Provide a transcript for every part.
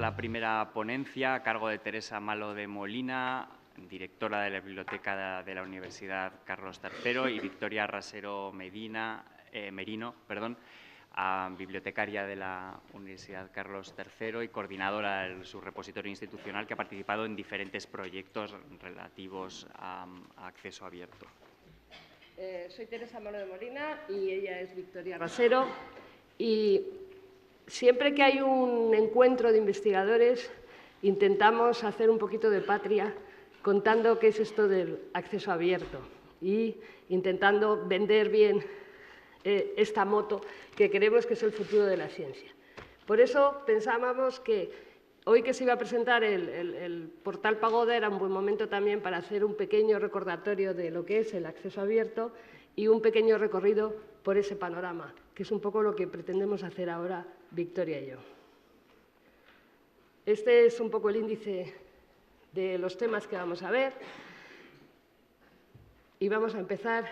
la primera ponencia a cargo de Teresa Malo de Molina, directora de la Biblioteca de la Universidad Carlos III, y Victoria Rasero Merino, bibliotecaria de la Universidad Carlos III y coordinadora del subrepositorio institucional, que ha participado en diferentes proyectos relativos a acceso abierto. Soy Teresa Malo de Molina y ella es Victoria Rasero. Y siempre que hay un encuentro de investigadores, intentamos hacer un poquito de patria contando qué es esto del acceso abierto y intentando vender bien esta moto que creemos que es el futuro de la ciencia. Por eso pensábamos que hoy que se iba a presentar el portal Pagoda era un buen momento también para hacer un pequeño recordatorio de lo que es el acceso abierto y un pequeño recorrido por ese panorama, que es un poco lo que pretendemos hacer ahora Victoria y yo. Este es un poco el índice de los temas que vamos a ver y vamos a empezar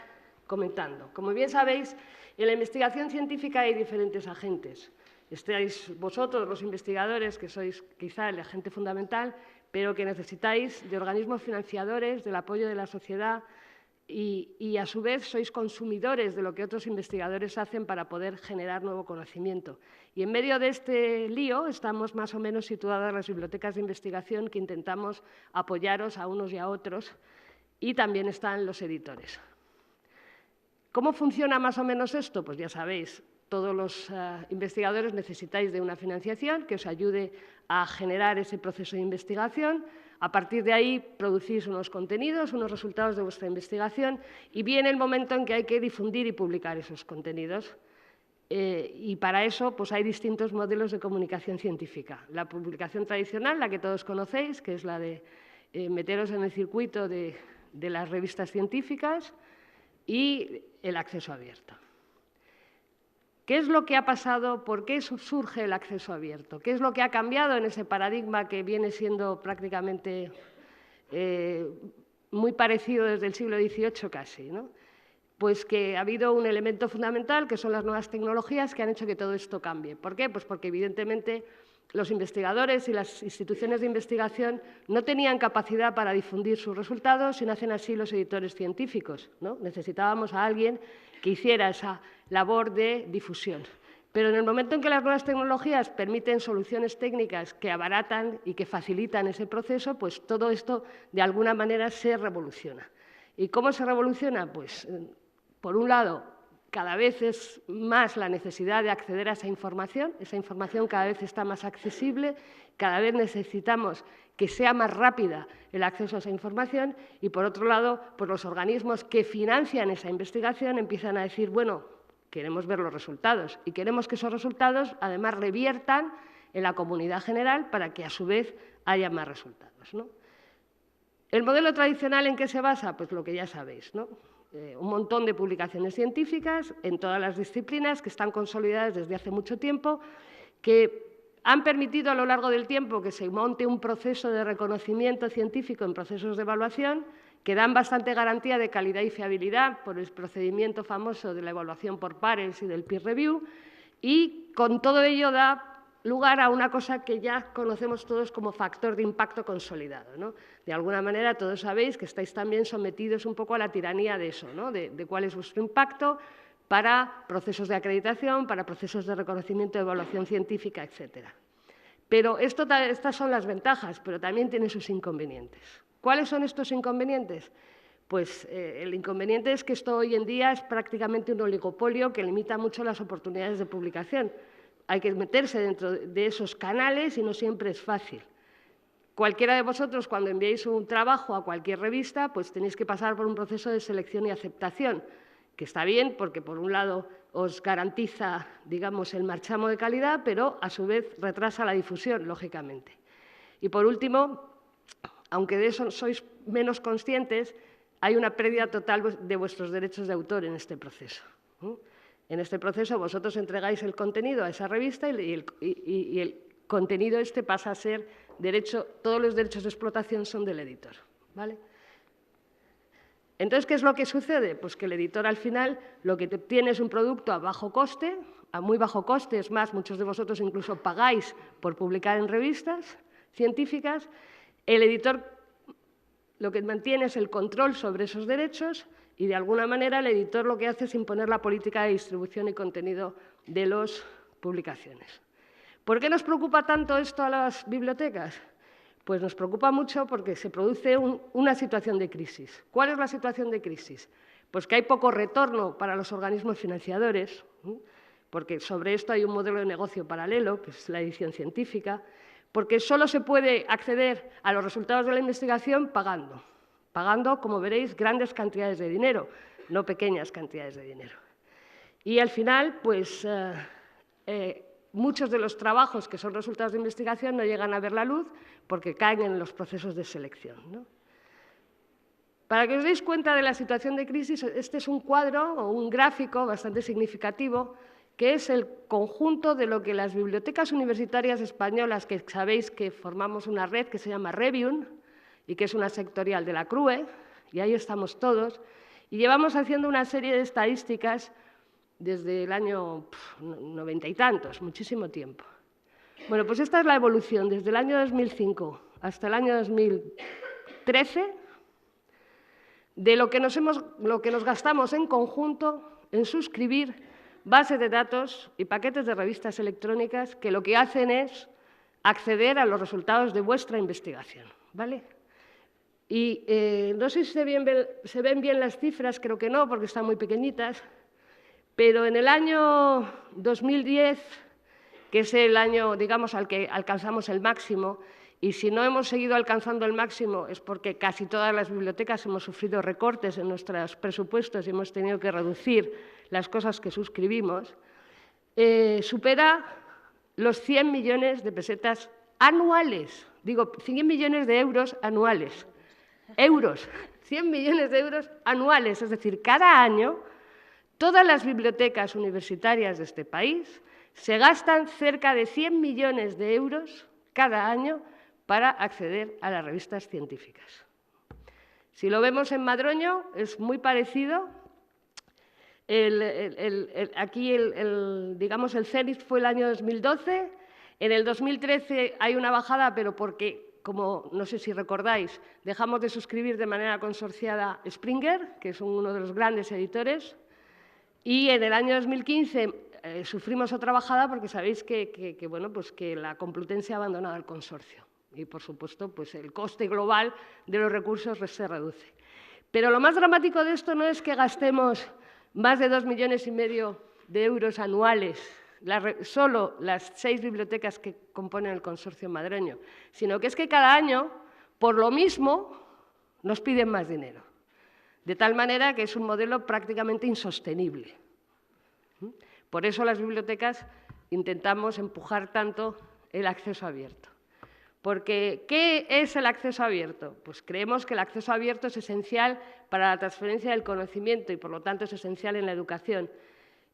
comentando. Como bien sabéis, en la investigación científica hay diferentes agentes. Estáis vosotros, los investigadores, que sois quizá el agente fundamental, pero que necesitáis de organismos financiadores, del apoyo de la sociedad y a su vez sois consumidores de lo que otros investigadores hacen para poder generar nuevo conocimiento. Y en medio de este lío estamos más o menos situadas las bibliotecas de investigación que intentamos apoyaros a unos y a otros, y también están los editores. ¿Cómo funciona más o menos esto? Pues ya sabéis, todos los investigadores necesitáis de una financiación que os ayude a generar ese proceso de investigación. A partir de ahí producís unos contenidos, unos resultados de vuestra investigación y viene el momento en que hay que difundir y publicar esos contenidos. Y para eso pues hay distintos modelos de comunicación científica. La publicación tradicional, la que todos conocéis, que es la de meteros en el circuito de las revistas científicas, y el acceso abierto. ¿Qué es lo que ha pasado? ¿Por qué surge el acceso abierto? ¿Qué es lo que ha cambiado en ese paradigma que viene siendo prácticamente muy parecido desde el siglo XVIII casi, ¿no? Pues que ha habido un elemento fundamental, que son las nuevas tecnologías, que han hecho que todo esto cambie. ¿Por qué? Pues porque evidentemente los investigadores y las instituciones de investigación no tenían capacidad para difundir sus resultados, y nacen así los editores científicos, ¿no? Necesitábamos a alguien que hiciera esa labor de difusión. Pero en el momento en que las nuevas tecnologías permiten soluciones técnicas que abaratan y que facilitan ese proceso, pues todo esto de alguna manera se revoluciona. ¿Y cómo se revoluciona? Pues, por un lado, cada vez es más la necesidad de acceder a esa información cada vez está más accesible, cada vez necesitamos que sea más rápida el acceso a esa información y, por otro lado, pues los organismos que financian esa investigación empiezan a decir, bueno, queremos ver los resultados y queremos que esos resultados, además, reviertan en la comunidad general para que, a su vez, haya más resultados, ¿no? ¿El modelo tradicional en qué se basa? Pues lo que ya sabéis, ¿no? Un montón de publicaciones científicas en todas las disciplinas que están consolidadas desde hace mucho tiempo, que han permitido a lo largo del tiempo que se monte un proceso de reconocimiento científico en procesos de evaluación que dan bastante garantía de calidad y fiabilidad por el procedimiento famoso de la evaluación por pares y del peer review, y con todo ello da lugar a una cosa que ya conocemos todos como factor de impacto consolidado, ¿no? De alguna manera todos sabéis que estáis también sometidos un poco a la tiranía de eso, ¿no? De cuál es vuestro impacto para procesos de acreditación, para procesos de reconocimiento de evaluación científica, etcétera. Pero estas son las ventajas, pero también tiene sus inconvenientes. ¿Cuáles son estos inconvenientes? Pues el inconveniente es que esto hoy en día es prácticamente un oligopolio que limita mucho las oportunidades de publicación. Hay que meterse dentro de esos canales y no siempre es fácil. Cualquiera de vosotros, cuando enviéis un trabajo a cualquier revista, pues tenéis que pasar por un proceso de selección y aceptación, que está bien porque, por un lado, os garantiza, digamos, el marchamo de calidad, pero a su vez retrasa la difusión, lógicamente. Y por último, aunque de eso sois menos conscientes, hay una pérdida total de vuestros derechos de autor en este proceso. En este proceso vosotros entregáis el contenido a esa revista y el contenido este pasa a ser derecho, todos los derechos de explotación son del editor, ¿vale? Entonces, ¿qué es lo que sucede? Pues que el editor al final lo que obtiene es un producto a bajo coste, a muy bajo coste, es más, muchos de vosotros incluso pagáis por publicar en revistas científicas. El editor lo que mantiene es el control sobre esos derechos y, de alguna manera, el editor lo que hace es imponer la política de distribución y contenido de las publicaciones. ¿Por qué nos preocupa tanto esto a las bibliotecas? Pues nos preocupa mucho porque se produce una situación de crisis. ¿Cuál es la situación de crisis? Pues que hay poco retorno para los organismos financiadores, porque sobre esto hay un modelo de negocio paralelo, que es la edición científica, porque solo se puede acceder a los resultados de la investigación pagando, como veréis, grandes cantidades de dinero, no pequeñas cantidades de dinero. Y al final, pues, muchos de los trabajos que son resultados de investigación no llegan a ver la luz porque caen en los procesos de selección, ¿no? Para que os deis cuenta de la situación de crisis, este es un cuadro o un gráfico bastante significativo que es el conjunto de lo que las bibliotecas universitarias españolas, que sabéis que formamos una red que se llama Revium y que es una sectorial de la CRUE, y ahí estamos todos, y llevamos haciendo una serie de estadísticas desde el año 90 y tantos, muchísimo tiempo. Bueno, pues esta es la evolución desde el año 2005 hasta el año 2013 de lo que nos gastamos en conjunto en suscribir bases de datos y paquetes de revistas electrónicas que lo que hacen es acceder a los resultados de vuestra investigación, ¿vale? Y no sé si se ven bien las cifras, creo que no, porque están muy pequeñitas, pero en el año 2010, que es el año, digamos, al que alcanzamos el máximo, y si no hemos seguido alcanzando el máximo es porque casi todas las bibliotecas hemos sufrido recortes en nuestros presupuestos y hemos tenido que reducir las cosas que suscribimos, supera los 100 millones de pesetas anuales. Digo, 100 millones de euros anuales. Euros, 100 millones de euros anuales. Es decir, cada año todas las bibliotecas universitarias de este país se gastan cerca de 100 millones de euros cada año para acceder a las revistas científicas. Si lo vemos en Madroño, es muy parecido. Aquí, digamos, el cenit fue el año 2012. En el 2013 hay una bajada, pero porque, como no sé si recordáis, dejamos de suscribir de manera consorciada Springer, que es uno de los grandes editores. Y en el año 2015 sufrimos otra bajada porque sabéis bueno, pues que la Complutense ha abandonado el consorcio. Y, por supuesto, pues el coste global de los recursos se reduce. Pero lo más dramático de esto no es que gastemos más de 2,5 millones de euros anuales, solo las 6 bibliotecas que componen el consorcio madrileño, sino que es que cada año, por lo mismo, nos piden más dinero. De tal manera que es un modelo prácticamente insostenible. Por eso las bibliotecas intentamos empujar tanto el acceso abierto. Porque, ¿qué es el acceso abierto? Pues creemos que el acceso abierto es esencial para la transferencia del conocimiento y, por lo tanto, es esencial en la educación.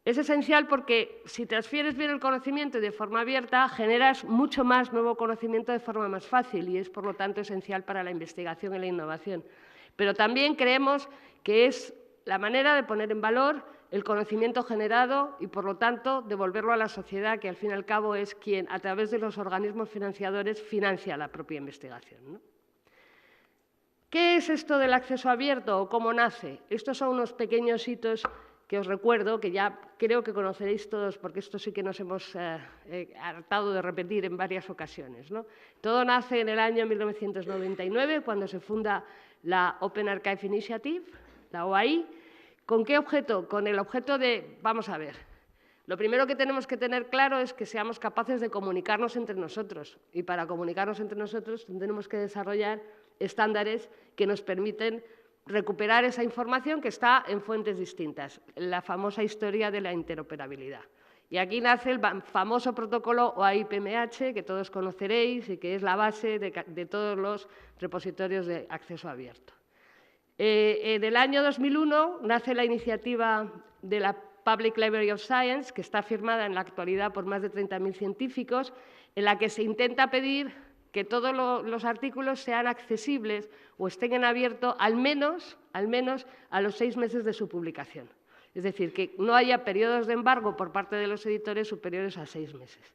Es esencial porque si transfieres bien el conocimiento y de forma abierta, generas mucho más nuevo conocimiento de forma más fácil y es, por lo tanto, esencial para la investigación y la innovación. Pero también creemos que es la manera de poner en valor el conocimiento generado y, por lo tanto, devolverlo a la sociedad, que al fin y al cabo es quien, a través de los organismos financiadores, financia la propia investigación, ¿no? ¿Qué es esto del acceso abierto o cómo nace? Estos son unos pequeños hitos que os recuerdo, que ya creo que conoceréis todos, porque esto sí que nos hemos hartado de repetir en varias ocasiones, ¿no? Todo nace en el año 1999, cuando se funda la Open Archive Initiative, la OAI. ¿Con qué objeto? Con el objeto de, vamos a ver, lo primero que tenemos que tener claro es que seamos capaces de comunicarnos entre nosotros. Y para comunicarnos entre nosotros tenemos que desarrollar estándares que nos permiten recuperar esa información que está en fuentes distintas, la famosa historia de la interoperabilidad. Y aquí nace el famoso protocolo OAI-PMH, que todos conoceréis y que es la base de todos los repositorios de acceso abierto. En el año 2001 nace la iniciativa de la Public Library of Science, que está firmada en la actualidad por más de 30.000 científicos, en la que se intenta pedir que todos los artículos sean accesibles o estén en abierto al menos a los 6 meses de su publicación. Es decir, que no haya periodos de embargo por parte de los editores superiores a 6 meses.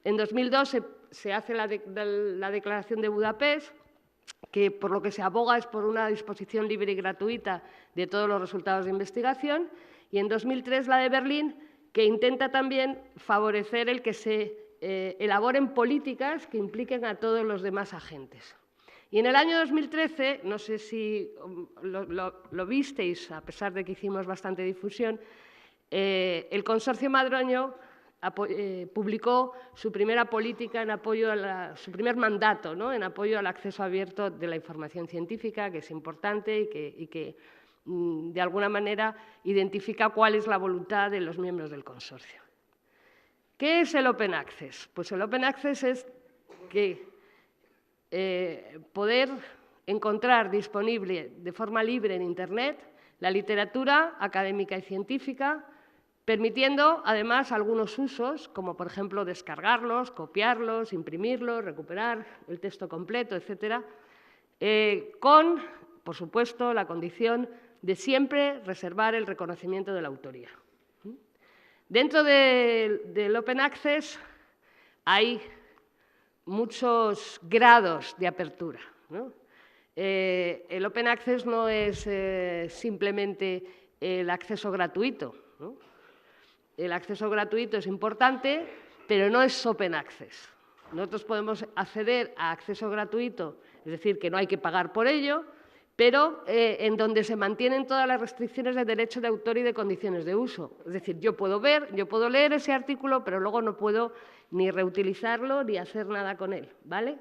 En 2002 se hace la Declaración de Budapest, que por lo que se aboga es por una disposición libre y gratuita de todos los resultados de investigación, y en 2003 la de Berlín, que intenta también favorecer el que se elaboren políticas que impliquen a todos los demás agentes. Y en el año 2013, no sé si lo visteis, a pesar de que hicimos bastante difusión, el Consorcio Madroño publicó su primera política en apoyo su primer mandato, ¿no?, en apoyo al acceso abierto de la información científica, que es importante y que de alguna manera identifica cuál es la voluntad de los miembros del consorcio. ¿Qué es el Open Access? Pues el Open Access es que poder encontrar disponible de forma libre en Internet la literatura académica y científica, permitiendo además algunos usos, como por ejemplo descargarlos, copiarlos, imprimirlos, recuperar el texto completo, etcétera, con, por supuesto, la condición de siempre reservar el reconocimiento de la autoría. Dentro del Open Access hay muchos grados de apertura, ¿no? El Open Access no es simplemente el acceso gratuito, ¿no? El acceso gratuito es importante, pero no es Open Access. Nosotros podemos acceder a acceso gratuito, es decir, que no hay que pagar por ello, pero en donde se mantienen todas las restricciones de derecho de autor y de condiciones de uso. Es decir, yo puedo leer ese artículo, pero luego no puedo ni reutilizarlo ni hacer nada con él, ¿vale?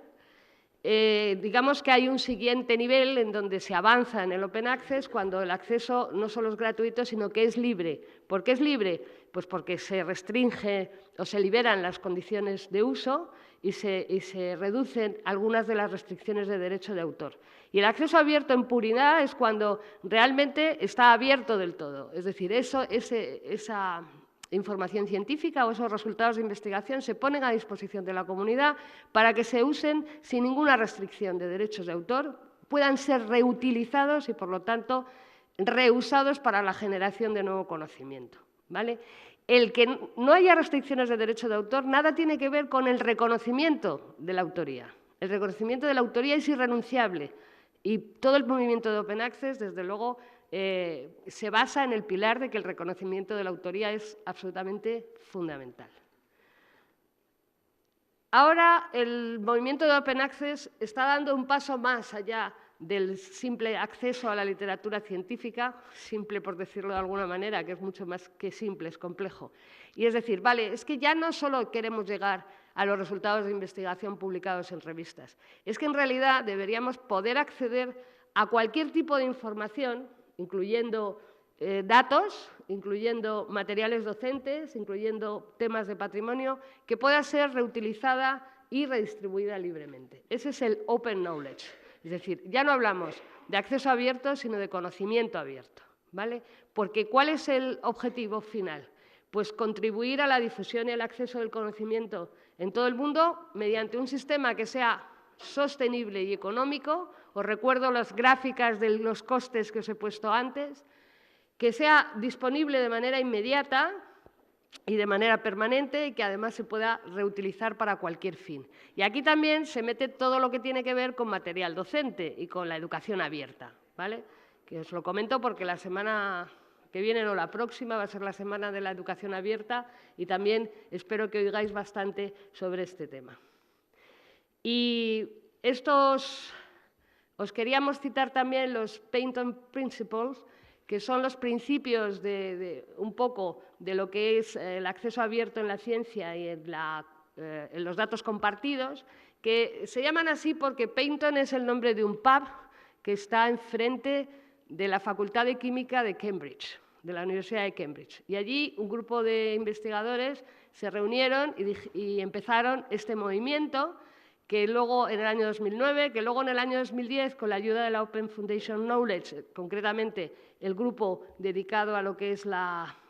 Digamos que hay un siguiente nivel en donde se avanza en el Open Access cuando el acceso no solo es gratuito, sino que es libre. ¿Por qué es libre? Pues porque se restringe o se liberan las condiciones de uso y se reducen algunas de las restricciones de derecho de autor. Y el acceso abierto en puridad es cuando realmente está abierto del todo. Es decir, esa información científica o esos resultados de investigación se ponen a disposición de la comunidad para que se usen sin ninguna restricción de derechos de autor, puedan ser reutilizados y, por lo tanto, reusados para la generación de nuevo conocimiento, ¿vale? El que no haya restricciones de derecho de autor nada tiene que ver con el reconocimiento de la autoría. El reconocimiento de la autoría es irrenunciable y todo el movimiento de Open Access, desde luego, se basa en el pilar de que el reconocimiento de la autoría es absolutamente fundamental. Ahora, el movimiento de Open Access está dando un paso más allá del simple acceso a la literatura científica, simple por decirlo de alguna manera, que es mucho más que simple, es complejo. Y es decir, vale, es que ya no solo queremos llegar a los resultados de investigación publicados en revistas, es que en realidad deberíamos poder acceder a cualquier tipo de información, incluyendo datos, incluyendo materiales docentes, incluyendo temas de patrimonio, que pueda ser reutilizada y redistribuida libremente. Ese es el Open Knowledge. Es decir, ya no hablamos de acceso abierto, sino de conocimiento abierto, ¿vale? Porque ¿cuál es el objetivo final? Pues contribuir a la difusión y al acceso del conocimiento en todo el mundo mediante un sistema que sea sostenible y económico. Os recuerdo las gráficas de los costes que os he puesto antes, que sea disponible de manera inmediata y de manera permanente y que además se pueda reutilizar para cualquier fin. Y aquí también se mete todo lo que tiene que ver con material docente y con la educación abierta, ¿vale? Que os lo comento porque la semana que viene o la próxima va a ser la semana de la educación abierta y también espero que oigáis bastante sobre este tema. Y os queríamos citar también los Payton Principles, que son los principios un poco de lo que es el acceso abierto en la ciencia y en los datos compartidos, que se llaman así porque Payton es el nombre de un pub que está enfrente de la Facultad de Química de Cambridge, de la Universidad de Cambridge. Y allí un grupo de investigadores se reunieron y empezaron este movimiento, que luego en el año 2009, que luego en el año 2010, con la ayuda de la Open Foundation Knowledge, concretamente el grupo dedicado a lo que es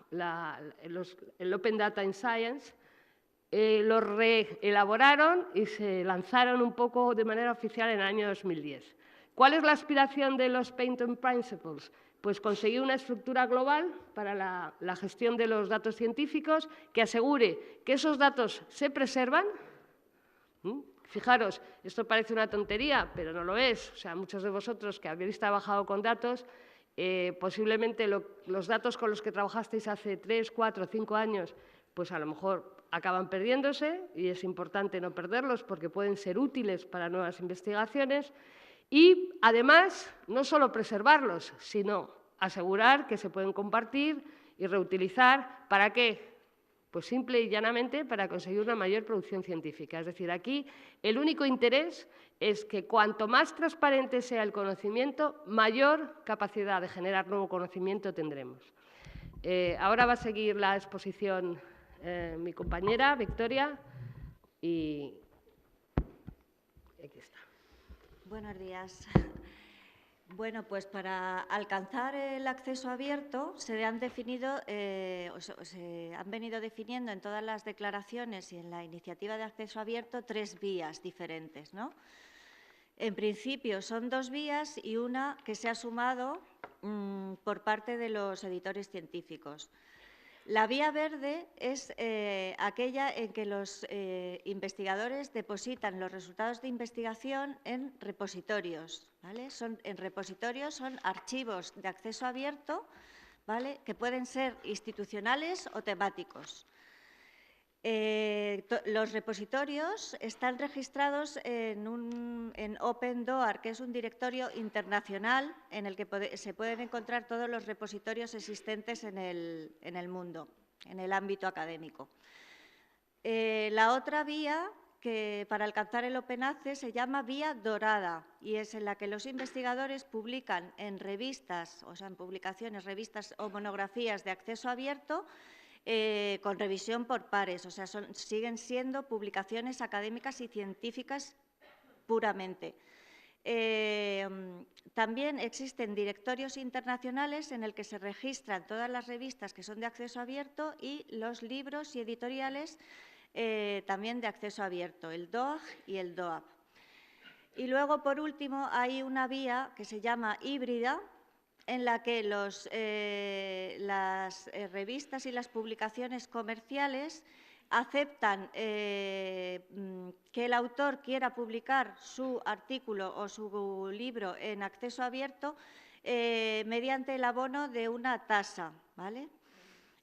el Open Data in Science, lo reelaboraron y se lanzaron un poco de manera oficial en el año 2010. ¿Cuál es la aspiración de los Payton Principles? pues conseguir una estructura global para la gestión de los datos científicos que asegure que esos datos se preservan. Fijaros, esto parece una tontería, pero no lo es. O sea, muchos de vosotros que habéis trabajado con datos, posiblemente los datos con los que trabajasteis hace 3, 4, 5 años, pues a lo mejor acaban perdiéndose y es importante no perderlos porque pueden ser útiles para nuevas investigaciones. Y, además, no solo preservarlos, sino asegurar que se pueden compartir y reutilizar. ¿Para qué? Pues simple y llanamente para conseguir una mayor producción científica. Es decir, aquí el único interés es que cuanto más transparente sea el conocimiento, mayor capacidad de generar nuevo conocimiento tendremos. Ahora va a seguir la exposición mi compañera, Victoria, y aquí está. Buenos días. Bueno, pues para alcanzar el acceso abierto se han venido definiendo en todas las declaraciones y en la iniciativa de acceso abierto 3 vías diferentes, ¿no? En principio son 2 vías y una que se ha sumado por parte de los editores científicos. La vía verde es aquella en que los investigadores depositan los resultados de investigación en repositorios, ¿vale? En repositorios son archivos de acceso abierto, ¿vale?, que pueden ser institucionales o temáticos. Los repositorios están registrados en OpenDoar, que es un directorio internacional en el que se pueden encontrar todos los repositorios existentes en el mundo, en el ámbito académico. La otra vía que para alcanzar el Open Access se llama vía dorada y es en la que los investigadores publican en revistas, o sea, en publicaciones, revistas o monografías de acceso abierto, con revisión por pares, o sea, siguen siendo publicaciones académicas y científicas puramente. También existen directorios internacionales en el que se registran todas las revistas que son de acceso abierto y los libros y editoriales también de acceso abierto, el DOAG y el DOAB. Y luego, por último, hay una vía que se llama híbrida, en la que las revistas y las publicaciones comerciales aceptan que el autor quiera publicar su artículo o su libro en acceso abierto mediante el abono de una tasa, ¿vale?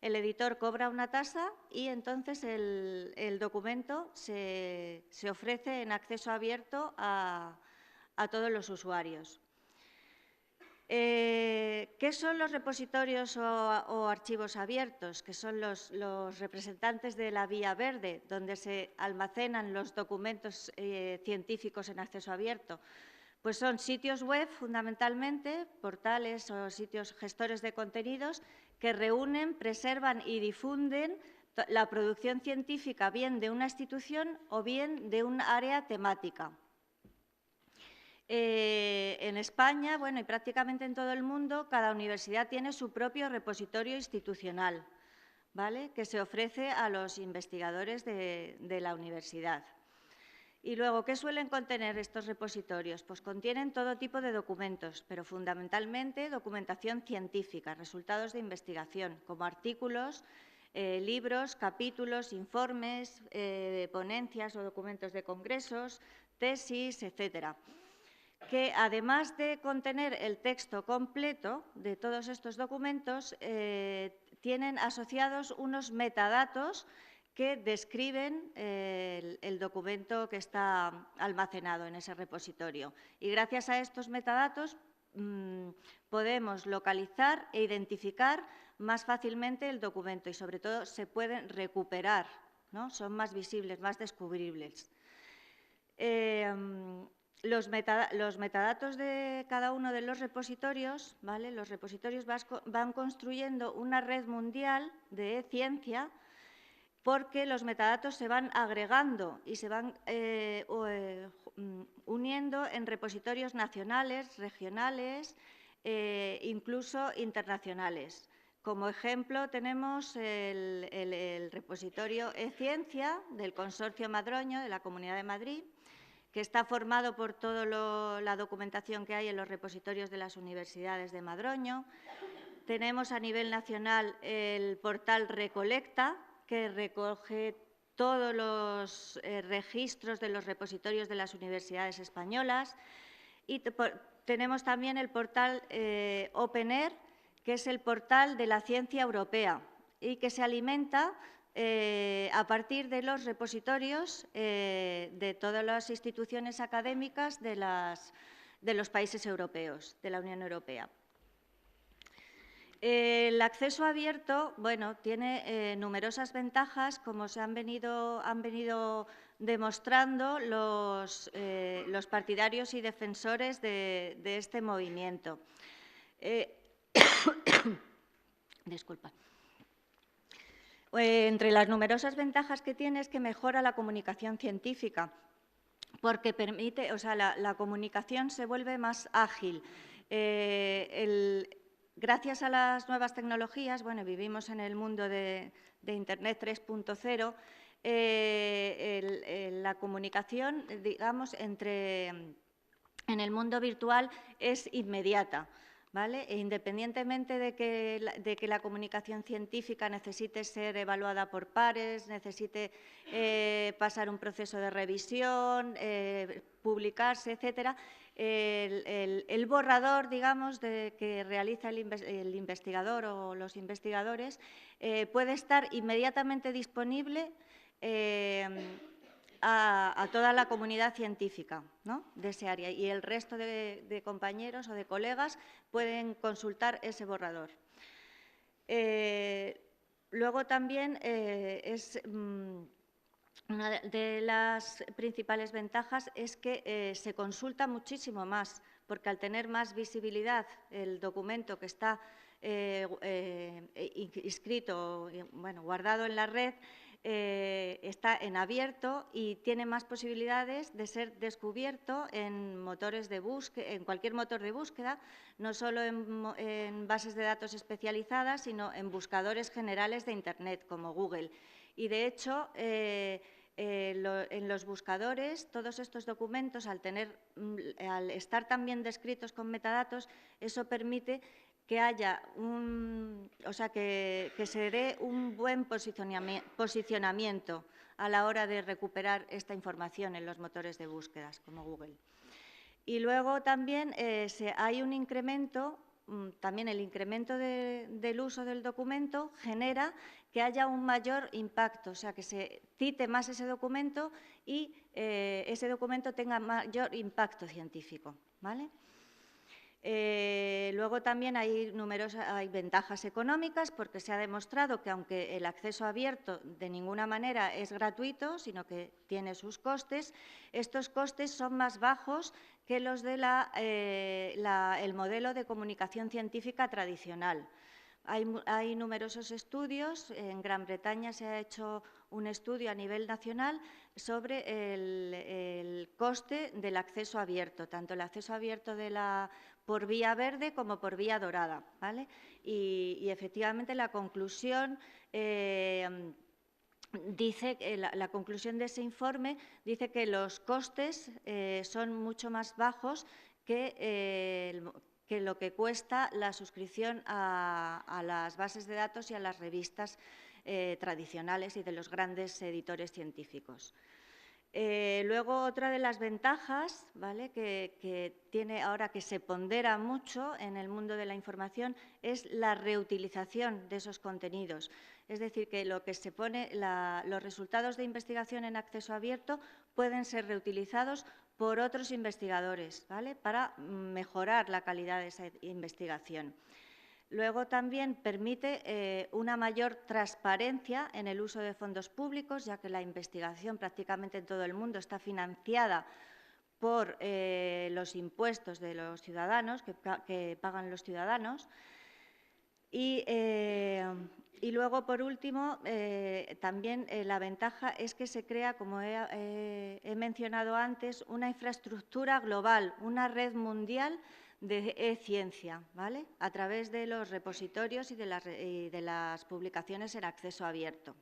El editor cobra una tasa y entonces el documento se ofrece en acceso abierto a todos los usuarios. ¿Qué son los repositorios o archivos abiertos? Que son los representantes de la vía verde, donde se almacenan los documentos científicos en acceso abierto. Pues son sitios web, fundamentalmente, portales o sitios gestores de contenidos que reúnen, preservan y difunden la producción científica bien de una institución o bien de un área temática. En España, bueno, y prácticamente en todo el mundo, cada universidad tiene su propio repositorio institucional, ¿vale?, que se ofrece a los investigadores de la universidad. Y luego, ¿qué suelen contener estos repositorios? Pues contienen todo tipo de documentos, pero fundamentalmente documentación científica, resultados de investigación, como artículos, libros, capítulos, informes, ponencias o documentos de congresos, tesis, etcétera, que además de contener el texto completo de todos estos documentos, tienen asociados unos metadatos que describen el documento que está almacenado en ese repositorio. Y gracias a estos metadatos podemos localizar e identificar más fácilmente el documento y, sobre todo, se pueden recuperar, ¿no? Son más visibles, más descubribles. Los metadatos de cada uno de los repositorios, ¿vale? Los repositorios van construyendo una red mundial de ciencia porque los metadatos se van agregando y se van uniendo en repositorios nacionales, regionales, incluso internacionales. Como ejemplo tenemos el repositorio eCiencia del Consorcio Madroño de la Comunidad de Madrid, que está formado por toda la documentación que hay en los repositorios de las universidades de Madroño. Tenemos a nivel nacional el portal Recolecta, que recoge todos los registros de los repositorios de las universidades españolas. Y tenemos también el portal OpenAir, que es el portal de la ciencia europea y que se alimenta a partir de los repositorios de todas las instituciones académicas de los países europeos, de la Unión Europea. El acceso abierto, bueno, tiene numerosas ventajas, como se han venido demostrando los partidarios y defensores de este movimiento. Disculpa. Entre las numerosas ventajas que tiene es que mejora la comunicación científica, porque permite, o sea, la comunicación se vuelve más ágil. Gracias a las nuevas tecnologías, bueno, vivimos en el mundo de Internet 3.0, la comunicación, digamos, en el mundo virtual es inmediata, ¿vale? E independientemente de que la comunicación científica necesite ser evaluada por pares, necesite pasar un proceso de revisión, publicarse, etcétera, el borrador, digamos, que realiza el investigador o los investigadores puede estar inmediatamente disponible a toda la comunidad científica, ¿no?, de ese área, y el resto de compañeros o de colegas pueden consultar ese borrador. Luego también una de las principales ventajas es que se consulta muchísimo más, porque al tener más visibilidad el documento que está inscrito, bueno, guardado en la red, está en abierto y tiene más posibilidades de ser descubierto en motores de búsqueda, en cualquier motor de búsqueda, no solo en bases de datos especializadas, sino en buscadores generales de Internet, como Google. Y, de hecho, en los buscadores, todos estos documentos, al estar también descritos con metadatos, eso permite que haya que se dé un buen posicionamiento a la hora de recuperar esta información en los motores de búsquedas, como Google. Y luego también hay un incremento, también el incremento del uso del documento genera que haya un mayor impacto, o sea, que se cite más ese documento y ese documento tenga mayor impacto científico, ¿vale? Luego también hay ventajas económicas, porque se ha demostrado que, aunque el acceso abierto de ninguna manera es gratuito, sino que tiene sus costes, estos costes son más bajos que los del modelo de comunicación científica tradicional. Hay numerosos estudios. En Gran Bretaña se ha hecho un estudio a nivel nacional sobre el coste del acceso abierto, tanto el acceso abierto por vía verde como por vía dorada, ¿vale? Y efectivamente la conclusión la conclusión de ese informe dice que los costes son mucho más bajos que lo que cuesta la suscripción a las bases de datos y a las revistas tradicionales y de los grandes editores científicos. Luego, otra de las ventajas, ¿vale?, que tiene ahora, que se pondera mucho en el mundo de la información, es la reutilización de esos contenidos. Es decir, que lo que se pone, los resultados de investigación en acceso abierto pueden ser reutilizados por otros investigadores, ¿vale?, para mejorar la calidad de esa investigación. Luego también permite una mayor transparencia en el uso de fondos públicos, ya que la investigación prácticamente en todo el mundo está financiada por los impuestos de los ciudadanos, que pagan los ciudadanos. Y luego, por último, también la ventaja es que se crea, como he mencionado antes, una infraestructura global, una red mundial de e-ciencia, ¿vale?, a través de los repositorios y de las publicaciones en acceso abierto.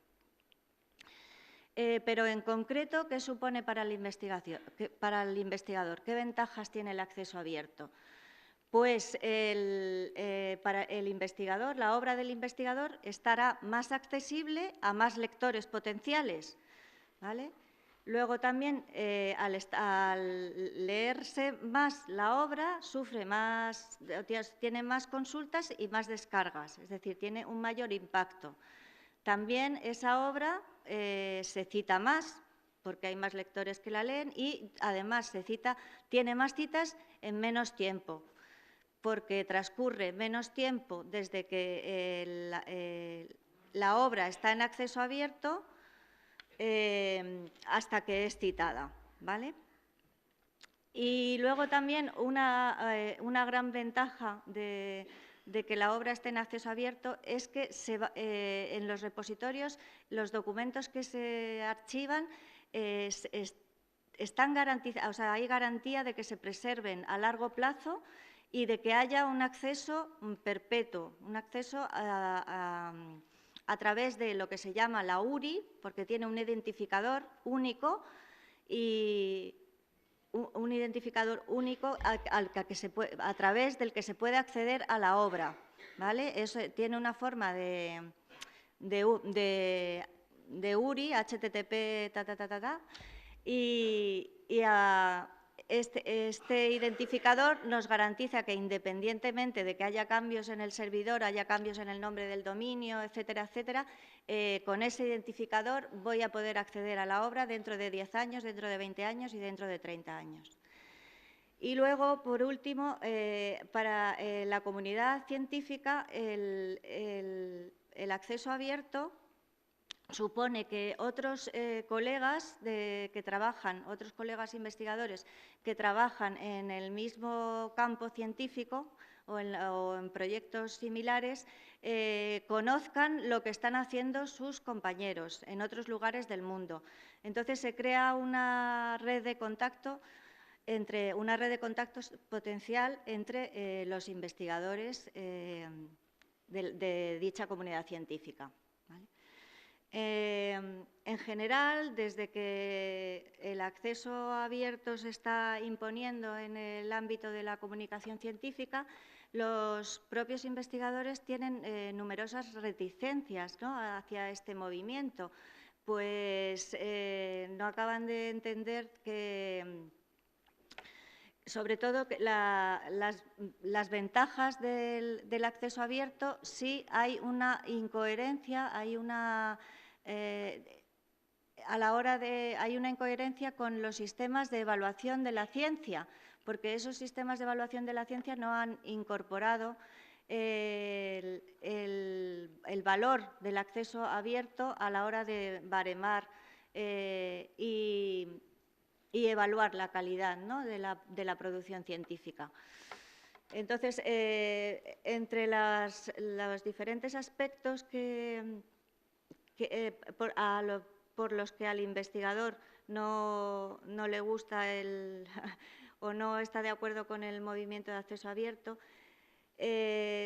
Pero en concreto, ¿qué supone para el investigador? ¿Qué ventajas tiene el acceso abierto? Pues para el investigador, la obra del investigador estará más accesible a más lectores potenciales, ¿vale? Luego también, al leerse más la obra, tiene más consultas y más descargas, es decir, tiene un mayor impacto. También esa obra se cita más, porque hay más lectores que la leen, y además tiene más citas en menos tiempo, porque transcurre menos tiempo desde que la obra está en acceso abierto hasta que es citada, ¿vale? Y luego también una gran ventaja de que la obra esté en acceso abierto es que en los repositorios los documentos que se archivan están garantizados, o sea, hay garantía de que se preserven a largo plazo y de que haya un acceso perpetuo, un acceso a través de lo que se llama la URI, porque tiene un identificador único y un identificador único a través del que se puede acceder a la obra, ¿vale? Eso tiene una forma de URI, HTTP, y este identificador nos garantiza que, independientemente de que haya cambios en el servidor, haya cambios en el nombre del dominio, etcétera, etcétera, con ese identificador voy a poder acceder a la obra dentro de 10 años, dentro de 20 años y dentro de 30 años. Y luego, por último, para la comunidad científica, el acceso abierto supone que otros colegas otros colegas investigadores que trabajan en el mismo campo científico o en proyectos similares conozcan lo que están haciendo sus compañeros en otros lugares del mundo. Entonces se crea una red de contactos potencial entre los investigadores de dicha comunidad científica, ¿vale? En general, desde que el acceso abierto se está imponiendo en el ámbito de la comunicación científica, los propios investigadores tienen numerosas reticencias, ¿no?, hacia este movimiento, pues no acaban de entender que, sobre todo, las ventajas del acceso abierto, sí hay una incoherencia, hay una incoherencia con los sistemas de evaluación de la ciencia, porque esos sistemas de evaluación de la ciencia no han incorporado el valor del acceso abierto a la hora de baremar y evaluar la calidad, ¿no?, de la producción científica. Entonces, entre los diferentes aspectos por los que al investigador no le gusta o no está de acuerdo con el movimiento de acceso abierto,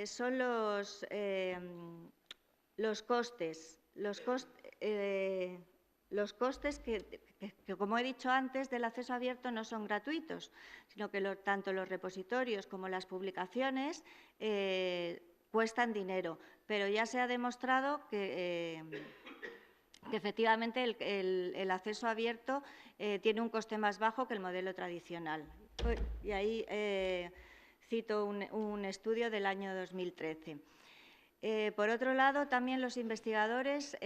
son los costes. Los costes que, como he dicho antes, del acceso abierto no son gratuitos, sino que tanto los repositorios como las publicaciones cuestan dinero, pero ya se ha demostrado que efectivamente el acceso abierto tiene un coste más bajo que el modelo tradicional. Y ahí cito un estudio del año 2013. Por otro lado, también los investigadores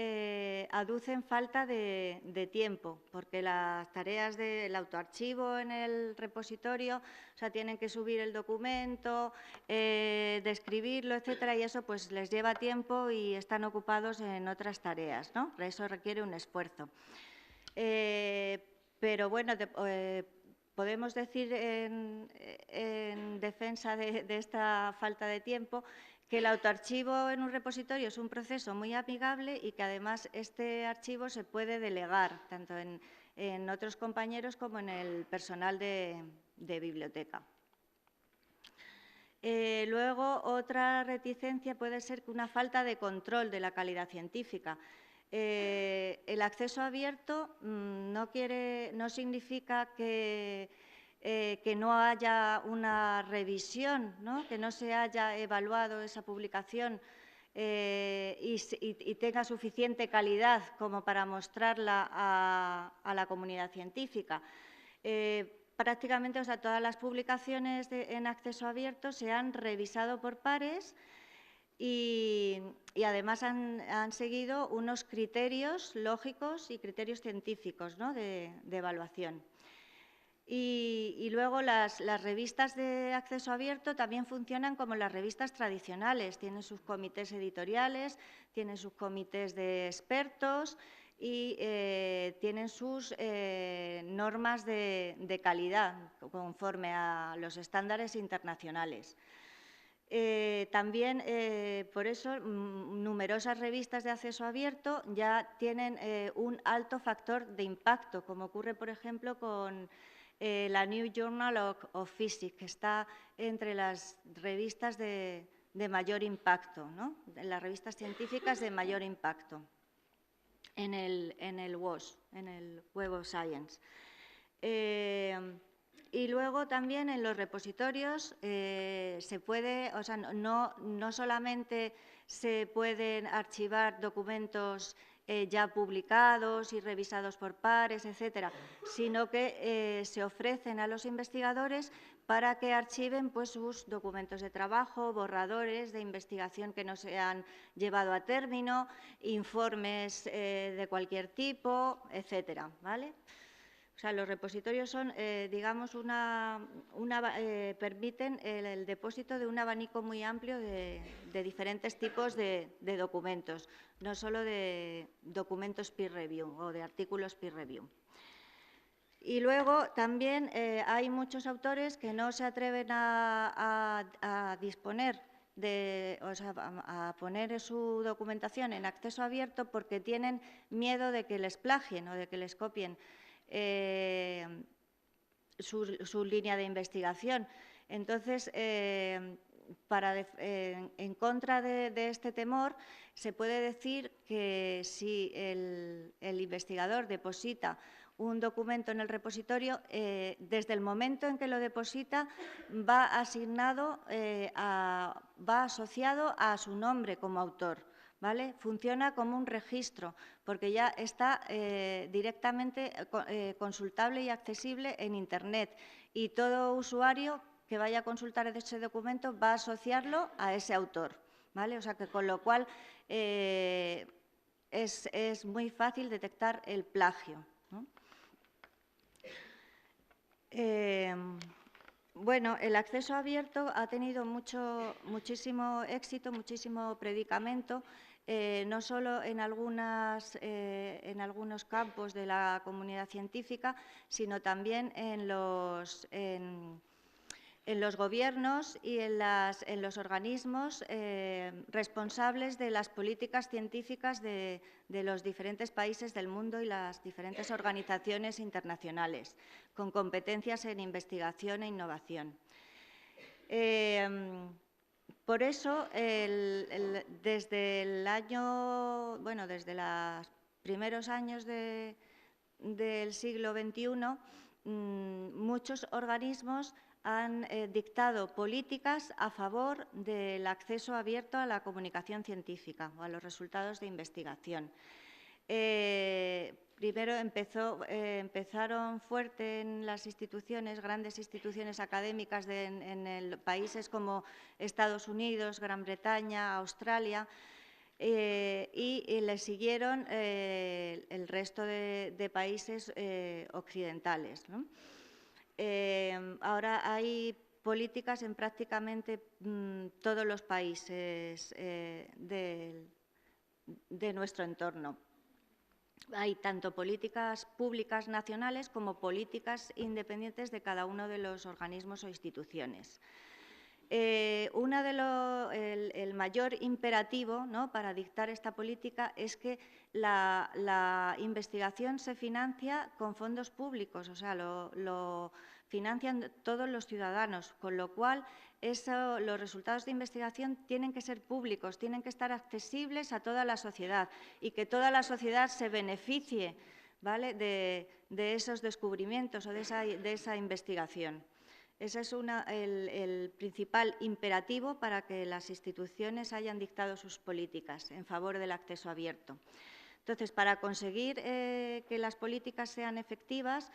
aducen falta de tiempo, porque las tareas del autoarchivo en el repositorio, o sea, tienen que subir el documento, describirlo, etcétera, y eso pues les lleva tiempo y están ocupados en otras tareas, ¿no? Eso requiere un esfuerzo. Pero bueno, podemos decir en defensa de esta falta de tiempo que el autoarchivo en un repositorio es un proceso muy amigable y que además este archivo se puede delegar tanto en otros compañeros como en el personal de biblioteca. Luego, otra reticencia puede ser una falta de control de la calidad científica. El acceso abierto no significa que no haya una revisión, ¿no? Que no se haya evaluado esa publicación y tenga suficiente calidad como para mostrarla a la comunidad científica. Prácticamente, o sea, todas las publicaciones en acceso abierto se han revisado por pares y además han seguido unos criterios lógicos y criterios científicos, ¿no? de evaluación. Y luego las revistas de acceso abierto también funcionan como las revistas tradicionales. Tienen sus comités editoriales, tienen sus comités de expertos y tienen sus normas de calidad conforme a los estándares internacionales. También, por eso, numerosas revistas de acceso abierto ya tienen un alto factor de impacto, como ocurre, por ejemplo, con la New Journal of Physics, que está entre las revistas de mayor impacto, ¿no? Las revistas científicas de mayor impacto en el WOS, en el Web of Science. Y luego también en los repositorios se puede, o sea, no solamente se pueden archivar documentos ya publicados y revisados por pares, etcétera, sino que se ofrecen a los investigadores para que archiven pues, sus documentos de trabajo, borradores de investigación que no se han llevado a término, informes de cualquier tipo, etcétera, ¿vale? O sea, los repositorios son, digamos, permiten el depósito de un abanico muy amplio de diferentes tipos de documentos, no solo de documentos peer review o de artículos peer review. Y luego también hay muchos autores que no se atreven a disponer o sea, a poner su documentación en acceso abierto porque tienen miedo de que les plagien o de que les copien su línea de investigación. Entonces, en contra de este temor, se puede decir que si el investigador deposita un documento en el repositorio, desde el momento en que lo deposita va asociado a su nombre como autor, ¿vale? Funciona como un registro, porque ya está directamente consultable y accesible en Internet y todo usuario que vaya a consultar ese documento va a asociarlo a ese autor, ¿vale? O sea que con lo cual es muy fácil detectar el plagio, ¿no? Bueno, el acceso abierto ha tenido muchísimo éxito, muchísimo predicamento, no solo en algunos campos de la comunidad científica, sino también en los gobiernos y en los organismos responsables de las políticas científicas de los diferentes países del mundo y las diferentes organizaciones internacionales, con competencias en investigación e innovación. Por eso, desde los primeros años del siglo XXI, muchos organismos han dictado políticas a favor del acceso abierto a la comunicación científica o a los resultados de investigación. Primero empezaron fuerte en las instituciones, grandes instituciones académicas en países como Estados Unidos, Gran Bretaña, Australia, y le siguieron el resto de países occidentales, ¿no? Ahora hay políticas en prácticamente todos los países de nuestro entorno. Hay tanto políticas públicas nacionales como políticas independientes de cada uno de los organismos o instituciones. El mayor imperativo, ¿no?, para dictar esta política es que la investigación se financia con fondos públicos, o sea, financian todos los ciudadanos, con lo cual los resultados de investigación tienen que ser públicos, tienen que estar accesibles a toda la sociedad y que toda la sociedad se beneficie, ¿vale?, de esos descubrimientos o de esa investigación. Ese es el principal imperativo para que las instituciones hayan dictado sus políticas en favor del acceso abierto. Entonces, para conseguir que las políticas sean efectivas,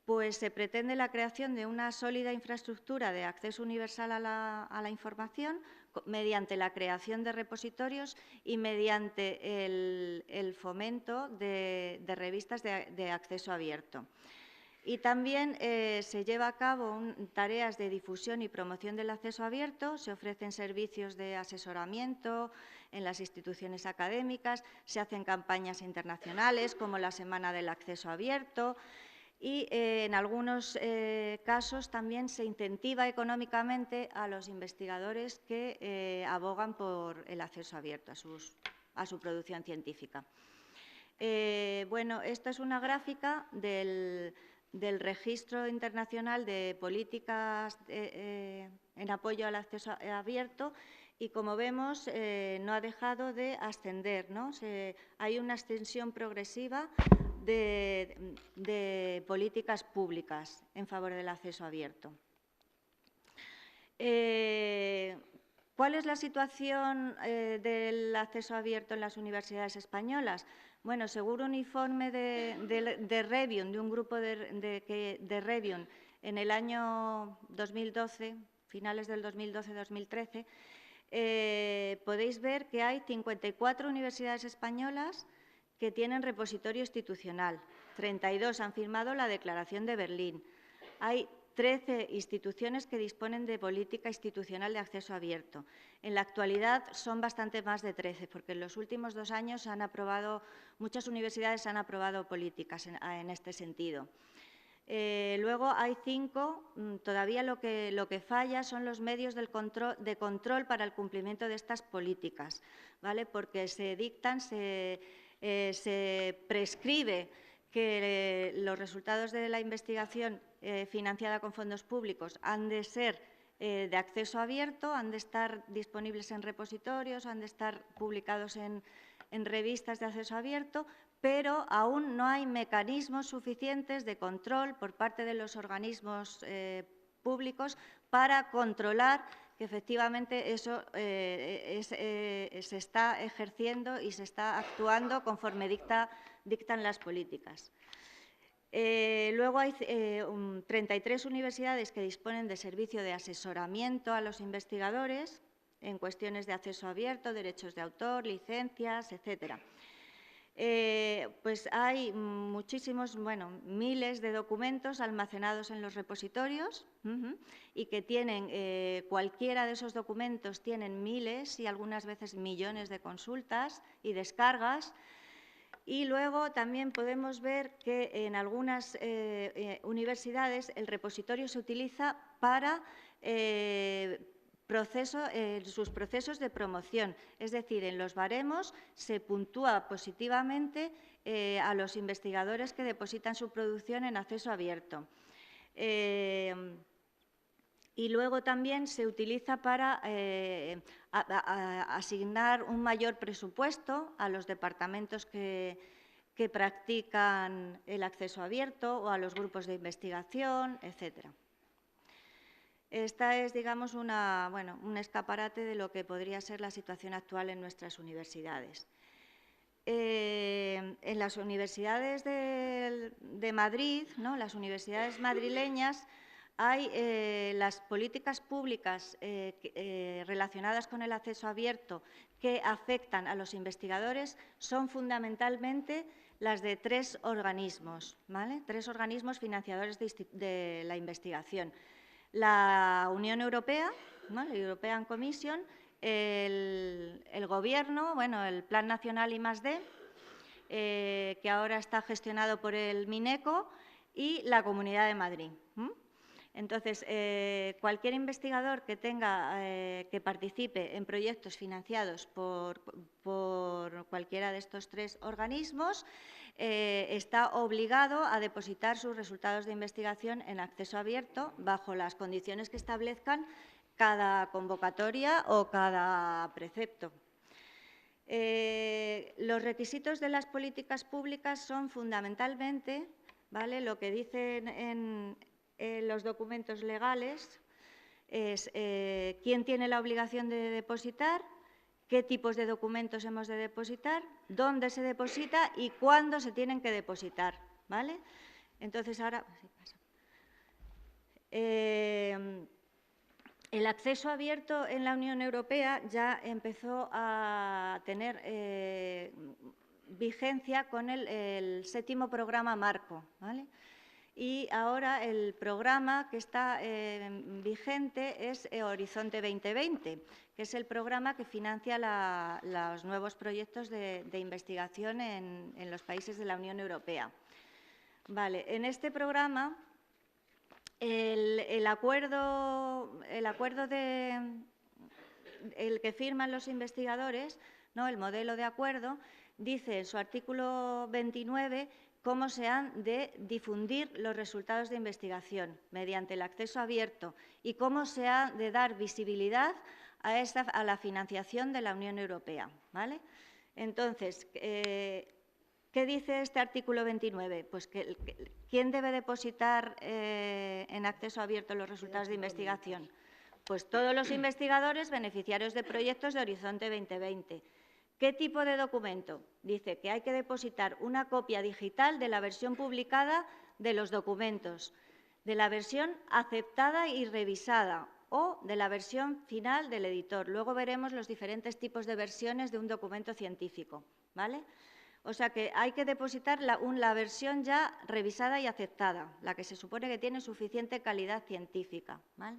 pues se pretende la creación de una sólida infraestructura de acceso universal a la información mediante la creación de repositorios y mediante el fomento de revistas de acceso abierto. Y también se lleva a cabo tareas de difusión y promoción del acceso abierto, se ofrecen servicios de asesoramiento en las instituciones académicas, se hacen campañas internacionales como la Semana del Acceso Abierto y en algunos casos también se incentiva económicamente a los investigadores que abogan por el acceso abierto a su producción científica. Bueno, esta es una gráfica del Registro Internacional de Políticas en apoyo al acceso abierto y, como vemos, no ha dejado de ascender, ¿no? Hay una extensión progresiva de políticas públicas en favor del acceso abierto. ¿Cuál es la situación del acceso abierto en las universidades españolas? Bueno, según un informe de Revium, de un grupo de Revium, en el año 2012, finales del 2012-2013, podéis ver que hay 54 universidades españolas que tienen repositorio institucional, 32 han firmado la Declaración de Berlín, hay 13 instituciones que disponen de política institucional de acceso abierto. En la actualidad son bastante más de 13, porque en los últimos 2 años muchas universidades han aprobado políticas en este sentido. Luego hay 5, todavía lo que falla son los medios de control para el cumplimiento de estas políticas, ¿vale? Porque se prescribe que los resultados de la investigación financiada con fondos públicos han de ser de acceso abierto, han de estar disponibles en repositorios, han de estar publicados en revistas de acceso abierto, pero aún no hay mecanismos suficientes de control por parte de los organismos públicos para controlar que efectivamente eso se está ejerciendo y se está actuando conforme dictan las políticas. Luego hay 33 universidades que disponen de servicio de asesoramiento a los investigadores en cuestiones de acceso abierto, derechos de autor, licencias, etcétera. Pues hay muchísimos, miles de documentos almacenados en los repositorios y que tienen, cualquiera de esos documentos tienen miles y algunas veces millones de consultas y descargas. Y luego también podemos ver que en algunas universidades el repositorio se utiliza para sus procesos de promoción. Es decir, en los baremos se puntúa positivamente a los investigadores que depositan su producción en acceso abierto. Y luego también se utiliza para asignar un mayor presupuesto a los departamentos que practican el acceso abierto o a los grupos de investigación, etcétera. Esta es, digamos, un escaparate de lo que podría ser la situación actual en nuestras universidades. En las universidades de Madrid, ¿no?, las universidades madrileñas, hay las políticas públicas relacionadas con el acceso abierto que afectan a los investigadores son fundamentalmente las de 3 organismos, ¿vale? 3 organismos financiadores de la investigación. La Unión Europea, ¿no?, la European Commission, el Gobierno, el Plan Nacional I+D, que ahora está gestionado por el Mineco, y la Comunidad de Madrid. Entonces, cualquier investigador que que participe en proyectos financiados por cualquiera de estos 3 organismos está obligado a depositar sus resultados de investigación en acceso abierto bajo las condiciones que establezcan cada convocatoria o cada precepto. Los requisitos de las políticas públicas son fundamentalmente, ¿vale?, lo que dicen en los documentos legales es quién tiene la obligación de depositar, qué tipos de documentos hemos de depositar, dónde se deposita y cuándo se tienen que depositar, ¿vale? Entonces, ahora… el acceso abierto en la Unión Europea ya empezó a tener vigencia con el 7º programa marco, ¿vale? Y ahora el programa que está vigente es Horizonte 2020, que es el programa que financia los nuevos proyectos de investigación en los países de la Unión Europea. Vale, en este programa el acuerdo el que firman los investigadores, ¿no?, el modelo de acuerdo, dice en su artículo 29 cómo se han de difundir los resultados de investigación mediante el acceso abierto y cómo se ha de dar visibilidad a la financiación de la Unión Europea, ¿vale? Entonces, ¿qué dice este artículo 29? Pues que ¿quién debe depositar en acceso abierto los resultados de investigación? Pues todos los investigadores beneficiarios de proyectos de Horizonte 2020. ¿Qué tipo de documento? Dice que hay que depositar una copia digital de la versión publicada de los documentos, de la versión aceptada y revisada o de la versión final del editor. Luego veremos los diferentes tipos de versiones de un documento científico, ¿vale? O sea que hay que depositar la versión ya revisada y aceptada, la que se supone que tiene suficiente calidad científica, ¿vale?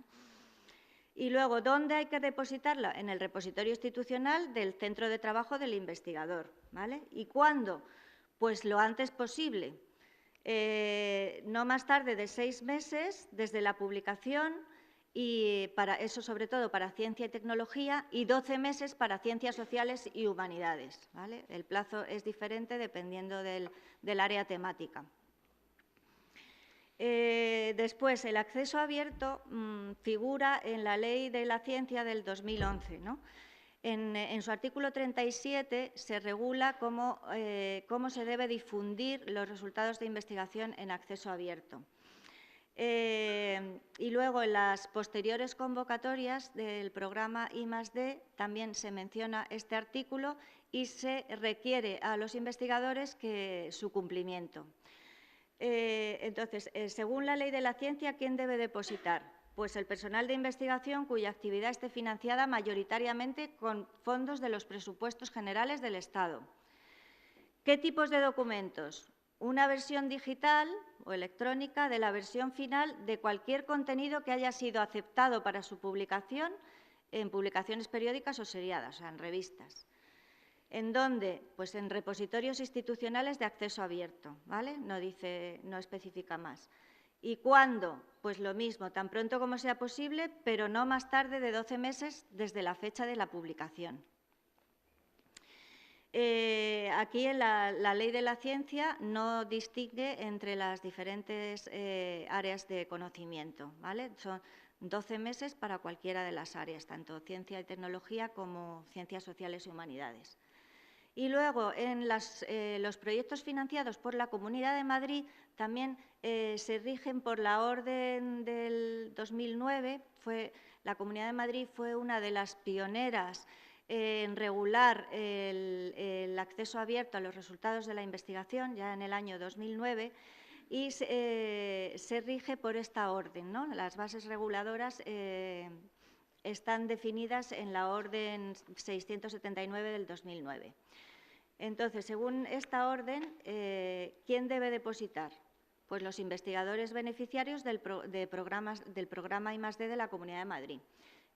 Y luego, ¿dónde hay que depositarla? En el repositorio institucional del centro de trabajo del investigador, ¿vale? ¿Y cuándo? Pues lo antes posible, no más tarde de 6 meses desde la publicación, y para eso sobre todo para ciencia y tecnología, y 12 meses para ciencias sociales y humanidades, ¿vale? El plazo es diferente dependiendo del área temática. Después, el acceso abierto figura en la Ley de la Ciencia del 2011, ¿no? En su artículo 37 se regula cómo se debe difundir los resultados de investigación en acceso abierto. Y luego, en las posteriores convocatorias del programa I+D también se menciona este artículo y se requiere a los investigadores su cumplimiento. Entonces, según la Ley de la Ciencia, ¿quién debe depositar? Pues el personal de investigación cuya actividad esté financiada mayoritariamente con fondos de los presupuestos generales del Estado. ¿Qué tipos de documentos? Una versión digital o electrónica de la versión final de cualquier contenido que haya sido aceptado para su publicación en publicaciones periódicas o seriadas, o sea, en revistas. ¿En dónde? Pues en repositorios institucionales de acceso abierto, ¿vale? No especifica más. ¿Y cuándo? Pues lo mismo, tan pronto como sea posible, pero no más tarde de 12 meses desde la fecha de la publicación. Aquí en la Ley de la Ciencia no distingue entre las diferentes áreas de conocimiento, ¿vale? Son 12 meses para cualquiera de las áreas, tanto ciencia y tecnología como ciencias sociales y humanidades. Y luego, en los proyectos financiados por la Comunidad de Madrid también se rigen por la orden del 2009. La Comunidad de Madrid fue una de las pioneras en regular el acceso abierto a los resultados de la investigación, ya en el año 2009, y se rige por esta orden, ¿no? Las bases reguladoras están definidas en la orden 679 del 2009. Entonces, según esta orden, ¿quién debe depositar? Pues los investigadores beneficiarios del programa I+D de la Comunidad de Madrid.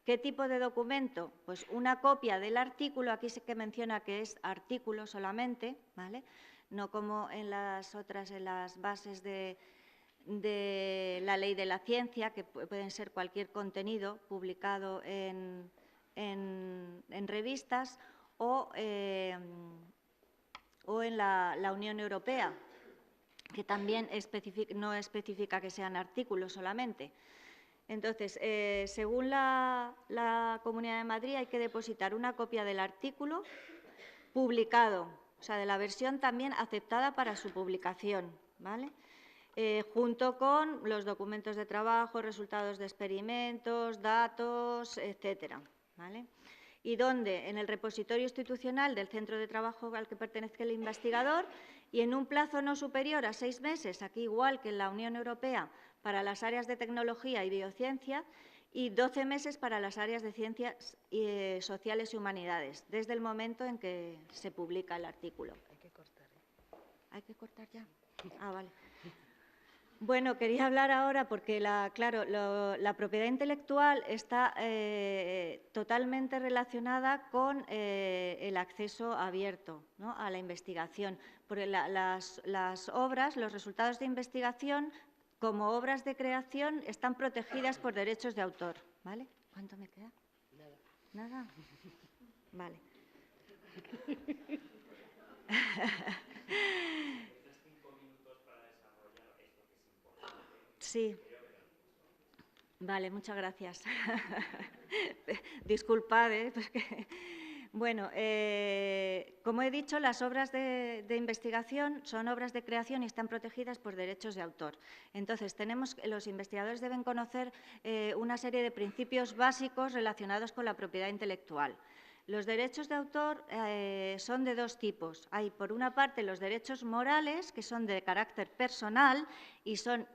¿Qué tipo de documento? Pues una copia del artículo, aquí sí que menciona que es artículo solamente, ¿vale? No como en las otras, en las bases de de la Ley de la Ciencia, que pueden ser cualquier contenido publicado en revistas o en la Unión Europea, que también no especifica que sean artículos solamente. Entonces, según la Comunidad de Madrid, hay que depositar una copia del artículo publicado, o sea, de la versión también aceptada para su publicación, ¿vale? Junto con los documentos de trabajo, resultados de experimentos, datos, etcétera, ¿vale? Y donde en el repositorio institucional del centro de trabajo al que pertenezca el investigador y en un plazo no superior a 6 meses, aquí igual que en la Unión Europea, para las áreas de tecnología y biociencia, y 12 meses para las áreas de ciencias sociales y humanidades, desde el momento en que se publica el artículo. Hay que cortar. ¿Hay que cortar ya? Ah, vale. Bueno, quería hablar ahora porque, claro, la propiedad intelectual está totalmente relacionada con el acceso abierto, ¿no?, a la investigación, porque las obras, los resultados de investigación, como obras de creación, están protegidas por derechos de autor, ¿vale? ¿Cuánto me queda? Nada. ¿Nada? Vale. Sí. Vale, muchas gracias. Disculpad, porque… Bueno, como he dicho, las obras de investigación son obras de creación y están protegidas por derechos de autor. Entonces, los investigadores deben conocer una serie de principios básicos relacionados con la propiedad intelectual. Los derechos de autor son de dos tipos. Hay, por una parte, los derechos morales, que son de carácter personal y son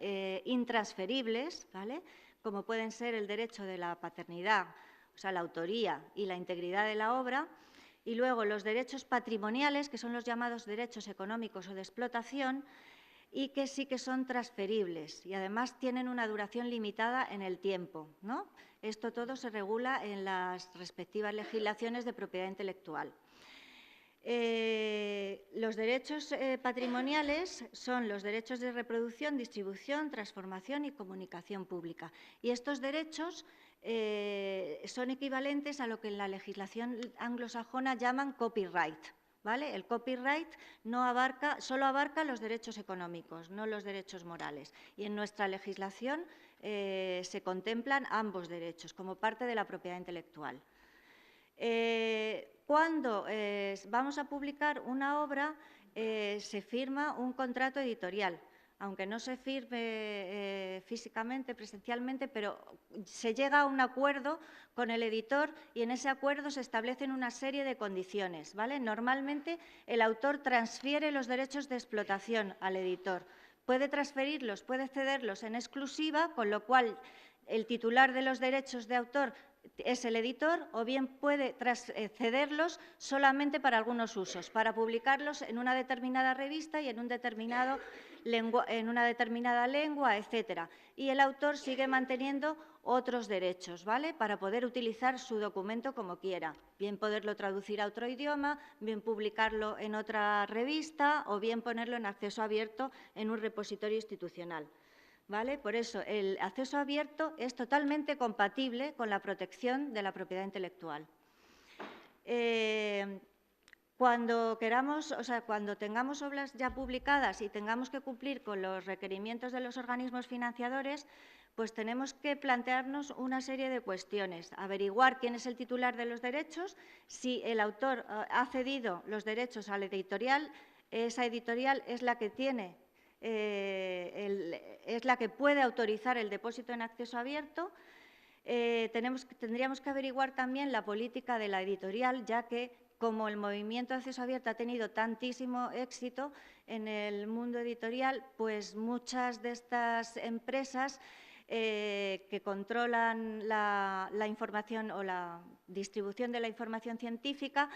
intransferibles, ¿vale?, como pueden ser el derecho de la paternidad, o sea, la autoría y la integridad de la obra, y luego los derechos patrimoniales, que son los llamados derechos económicos o de explotación, y que sí que son transferibles y además tienen una duración limitada en el tiempo, ¿no? Esto todo se regula en las respectivas legislaciones de propiedad intelectual. Los derechos patrimoniales son los derechos de reproducción, distribución, transformación y comunicación pública. Y estos derechos son equivalentes a lo que en la legislación anglosajona llaman copyright, ¿vale? El copyright solo abarca los derechos económicos, no los derechos morales. Y en nuestra legislación se contemplan ambos derechos como parte de la propiedad intelectual. Cuando vamos a publicar una obra, se firma un contrato editorial, aunque no se firme físicamente, presencialmente, pero se llega a un acuerdo con el editor y en ese acuerdo se establecen una serie de condiciones, ¿vale? Normalmente el autor transfiere los derechos de explotación al editor. Puede transferirlos, puede cederlos en exclusiva, con lo cual el titular de los derechos de autor es el editor, o bien puede cederlos solamente para algunos usos, para publicarlos en una determinada revista y en una determinada lengua, etcétera. Y el autor sigue manteniendo otros derechos, ¿vale?, para poder utilizar su documento como quiera, bien poderlo traducir a otro idioma, bien publicarlo en otra revista o bien ponerlo en acceso abierto en un repositorio institucional, ¿vale? Por eso, el acceso abierto es totalmente compatible con la protección de la propiedad intelectual. Cuando tengamos obras ya publicadas y tengamos que cumplir con los requerimientos de los organismos financiadores, pues tenemos que plantearnos una serie de cuestiones. Averiguar quién es el titular de los derechos, si el autor ha cedido los derechos a la editorial, esa editorial es la que tiene… es la que puede autorizar el depósito en acceso abierto. Tendríamos que averiguar también la política de la editorial, ya que como el movimiento de acceso abierto ha tenido tantísimo éxito en el mundo editorial, pues muchas de estas empresas que controlan la información o la distribución de la información científica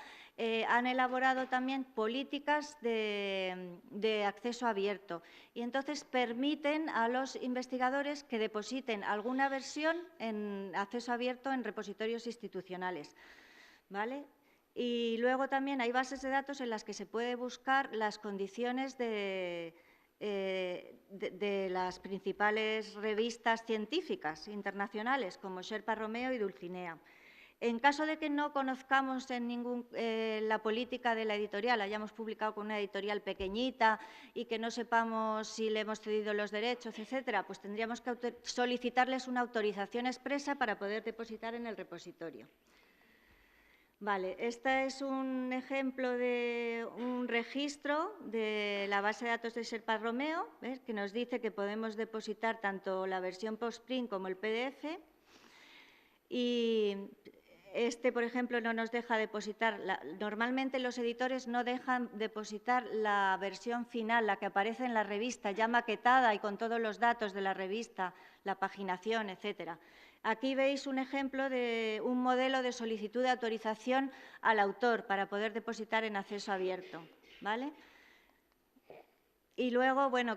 han elaborado también políticas de acceso abierto y entonces permiten a los investigadores que depositen alguna versión en acceso abierto en repositorios institucionales, ¿vale? Y luego también hay bases de datos en las que se puede buscar las condiciones de de las principales revistas científicas internacionales, como Sherpa Romeo y Dulcinea. En caso de que no conozcamos la política de la editorial, hayamos publicado con una editorial pequeñita y que no sepamos si le hemos cedido los derechos, etcétera, pues tendríamos que solicitarles una autorización expresa para poder depositar en el repositorio. Vale, este es un ejemplo de un registro de la base de datos de Sherpa Romeo, ¿ves? Que nos dice que podemos depositar tanto la versión postprint como el PDF. Y este, por ejemplo, no nos deja depositar. Normalmente los editores no dejan depositar la versión final, la que aparece en la revista, ya maquetada y con todos los datos de la revista, la paginación, etcétera. Aquí veis un ejemplo de un modelo de solicitud de autorización al autor para poder depositar en acceso abierto, ¿vale? Y luego, bueno,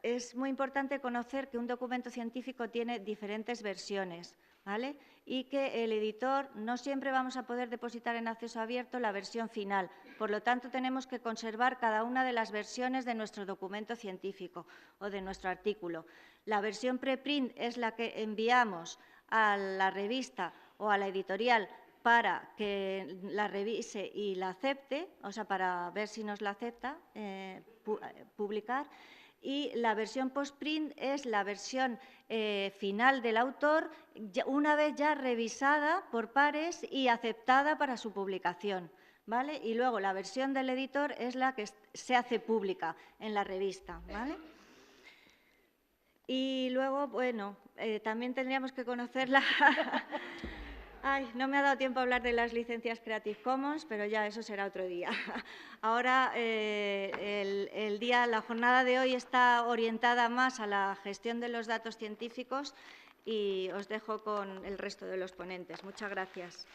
es muy importante conocer que un documento científico tiene diferentes versiones, ¿vale? Y que el editor no siempre vamos a poder depositar en acceso abierto la versión final. Por lo tanto, tenemos que conservar cada una de las versiones de nuestro documento científico o de nuestro artículo. La versión preprint es la que enviamos a la revista o a la editorial para que la revise y la acepte, o sea, para ver si nos la acepta publicar. Y la versión postprint es la versión final del autor, una vez ya revisada por pares y aceptada para su publicación, ¿vale? Y luego la versión del editor es la que se hace pública en la revista, ¿vale? Y luego, bueno, también tendríamos que conocer la... Ay, no me ha dado tiempo a hablar de las licencias Creative Commons, pero ya eso será otro día. Ahora, la jornada de hoy está orientada más a la gestión de los datos científicos y os dejo con el resto de los ponentes. Muchas gracias.